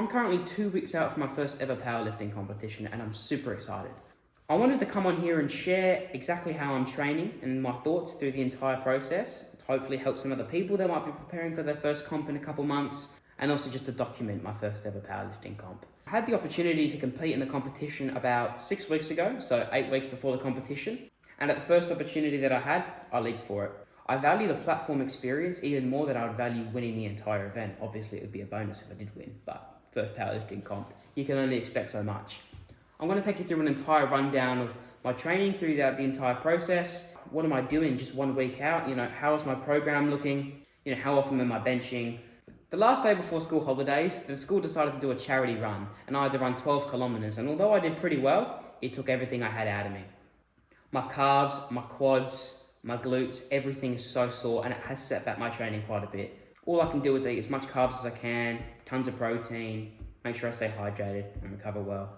I'm currently 2 weeks out from my first ever powerlifting competition and I'm super excited. I wanted to come on here and share exactly how I'm training and my thoughts through the entire process, to hopefully help some other people that might be preparing for their first comp in a couple months, and also just to document my first ever powerlifting comp. I had the opportunity to compete in the competition about 6 weeks ago, so 8 weeks before the competition, and at the first opportunity that I had, I leaped for it. I value the platform experience even more than I would value winning the entire event. Obviously, it would be a bonus if I did win, but first powerlifting comp, you can only expect so much. I'm going to take you through an entire rundown of my training throughout the entire process. What am I doing just 1 week out? How is my program looking? How often am I benching? The last day before school holidays, the school decided to do a charity run, and I had to run 12 kilometers. And although I did pretty well, it took everything I had out of me. My calves, my quads, my glutes, everything is so sore, and it has set back my training quite a bit. All I can do is eat as much carbs as I can, tons of protein, make sure I stay hydrated and recover well.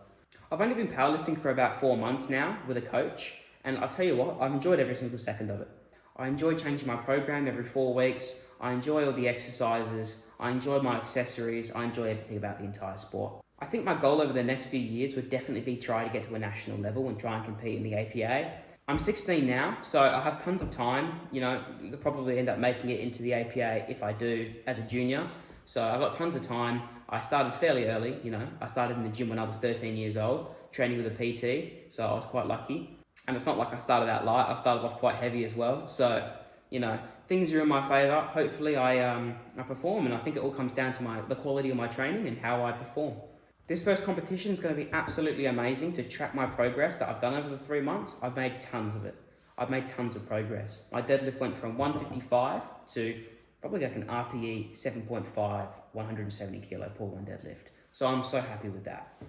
I've only been powerlifting for about 4 months now with a coach, and I'll tell you what, I've enjoyed every single second of it. I enjoy changing my program every 4 weeks. I enjoy all the exercises. I enjoy my accessories. I enjoy everything about the entire sport. I think my goal over the next few years would definitely be try to get to a national level and try and compete in the APA. I'm 16 now, so I have tons of time. You'll probably end up making it into the APA if I do as a junior. So I've got tons of time. I started fairly early, I started in the gym when I was 13 years old, training with a PT, so I was quite lucky. And it's not like I started out light, I started off quite heavy as well. So, things are in my favor. Hopefully I perform, and I think it all comes down to the quality of my training and how I perform. This first competition is going to be absolutely amazing to track my progress that I've done over the 3 months. I've made tons of it. I've made tons of progress. My deadlift went from 155 to probably like an RPE 7.5, 170 kilo pull-on deadlift. So I'm so happy with that.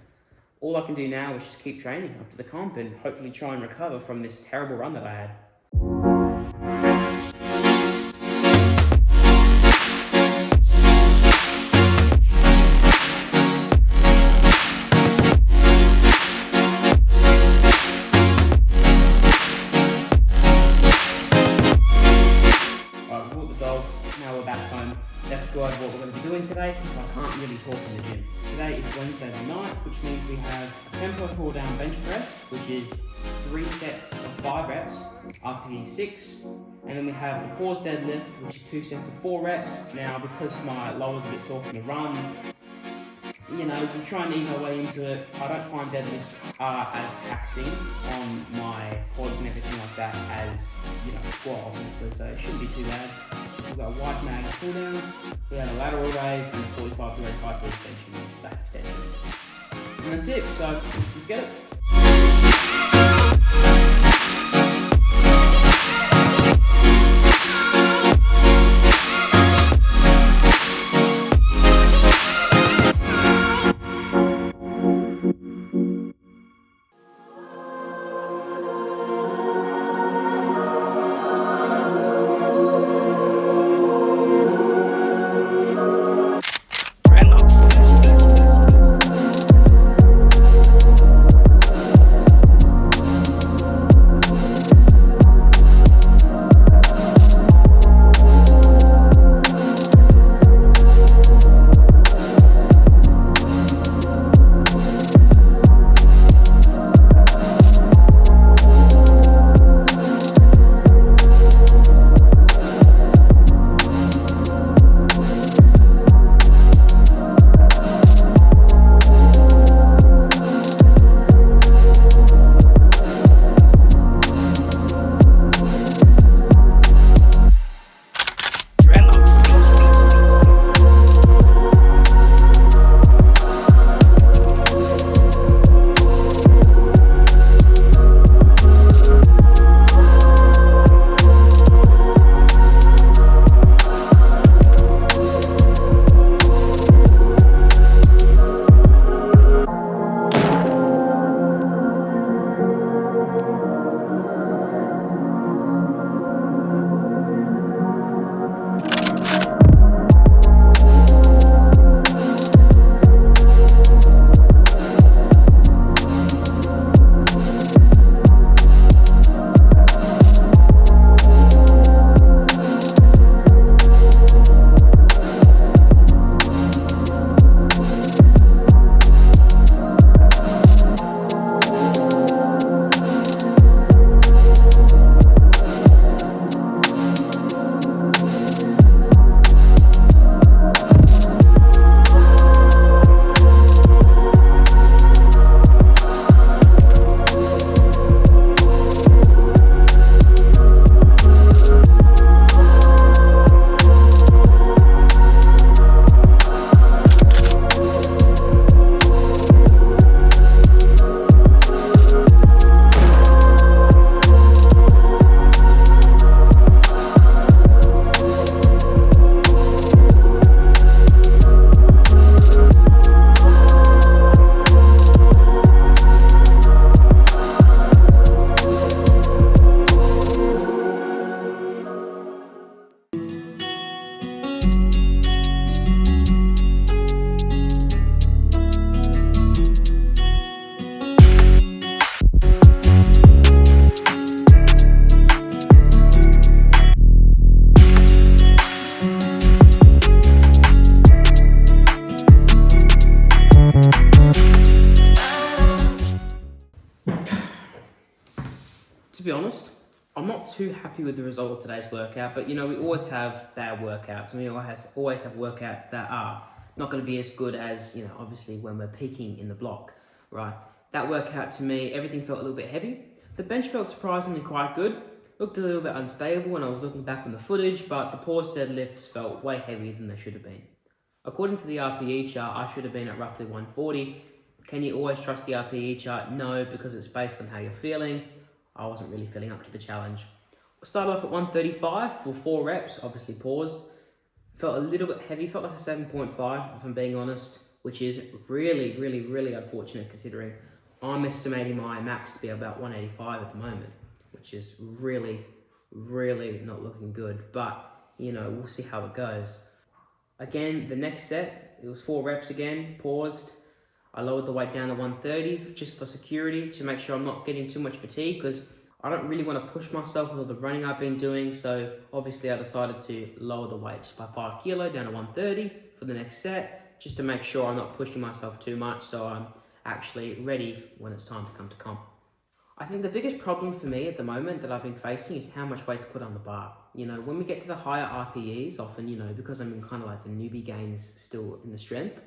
All I can do now is just keep training up to the comp and hopefully try and recover from this terrible run that I had. Now we're back home. Let's go over what we're going to be doing today, since I can't really talk in the gym. Today is Wednesday night, which means we have a tempo pull down bench press, which is 3 sets of 5 reps, RPE 6, and then we have the pause deadlift, which is 2 sets of 4 reps. Now, because my lower's a bit sore from the run, we try and ease our way into it. I don't find deadlifts are as taxing on my quads and everything like that as, a squat, obviously, so it shouldn't be too bad. We've got a wide mag pull down, we have a lateral raise, and a 45 degree high pull extension back extension. And that's it, so let's get it. not too happy with the result of today's workout, but you know, we always have bad workouts, and we always have workouts that are not going to be as good as, you know, obviously when we're peaking in the block, right? That workout to me, everything felt a little bit heavy. The bench felt surprisingly quite good. Looked a little bit unstable when I was looking back on the footage, but the pause deadlifts felt way heavier than they should have been. According to the RPE chart, I should have been at roughly 140. Can you always trust the RPE chart? No, because it's based on how you're feeling. I wasn't really feeling up to the challenge. Started off at 135 for 4 reps, obviously paused. Felt a little bit heavy, felt like a 7.5 if I'm being honest, which is really unfortunate considering I'm estimating my max to be about 185 at the moment, which is really not looking good, but you know, we'll see how it goes. Again, the next set, it was 4 reps again, paused. I lowered the weight down to 130 just for security to make sure I'm not getting too much fatigue, because I don't really want to push myself with all the running I've been doing. So obviously I decided to lower the weight just by 5 kilo down to 130 for the next set, just to make sure I'm not pushing myself too much so I'm actually ready when it's time to come to comp. I think the biggest problem for me at the moment that I've been facing is how much weight to put on the bar. You know, when we get to the higher RPEs, often, you know, because I'm in kind of like the newbie gains still in the strength,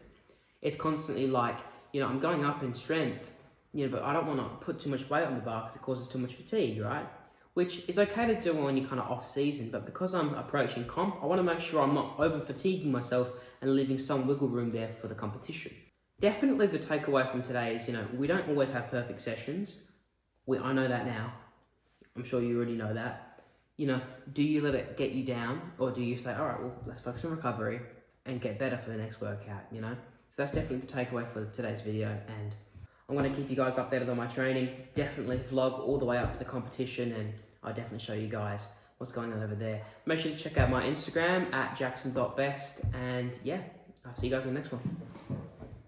it's constantly like, you know, I'm going up in strength, you know, but I don't want to put too much weight on the bar because it causes too much fatigue, right? Which is okay to do when you're kind of off season, but because I'm approaching comp, I want to make sure I'm not over fatiguing myself and leaving some wiggle room there for the competition. Definitely the takeaway from today is, you know, we don't always have perfect sessions. I know that now. I'm sure you already know that. You know, do you let it get you down, or do you say, all right, well, let's focus on recovery and get better for the next workout, you know? So that's definitely the takeaway for today's video, and I'm going to keep you guys updated on my training. Definitely vlog all the way up to the competition, and I'll definitely show you guys what's going on over there. Make sure to check out my Instagram at jackson.best, and yeah, I'll see you guys in the next one.